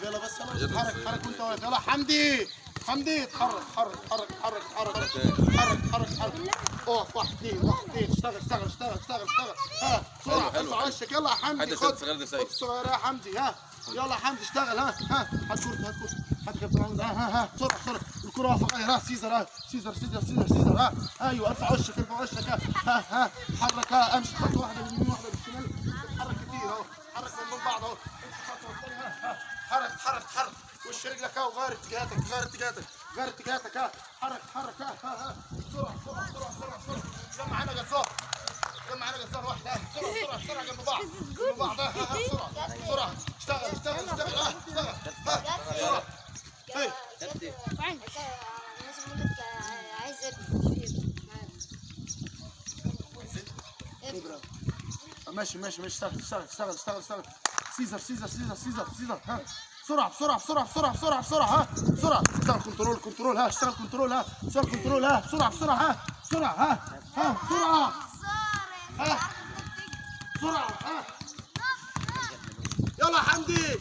طب يلا بس يلا حرك وانت واقف. يلا حمدي اتحرك حرك. اقف 1 2 اشتغل. ها بسرعه ارفع وشك. يلا يا حمدي خد الصغيره يا حمدي. ها يلا يا حمدي اشتغل. ها هات كورة هات كابتن. ها بسرعه الكرة واقفه. ها سيزر. ها ايوه ارفع وشك. ها حرك. ها امشي خطوه واحده باليمين واحده بالشمال. اتحرك كتير اهو. حرك من بعض اهو. امشي خطوه والثانيه. ها حرك وش رجلك اهو. غير اتجاهاتك. ها حرك. ها بسرعه. جمع انا جزار واحده. بسرعه جنب بعض. ها بسرعه. اشتغل. ها بسرعه. هي الناس بيقول لك عايز ماشي اشتغل. سيزر. ها بسرعه. ها بسرعه. اشتغل كنترول. ها اشتغل كنترول. ها بسرعه. ها بسرعه. ها يلا حمدي.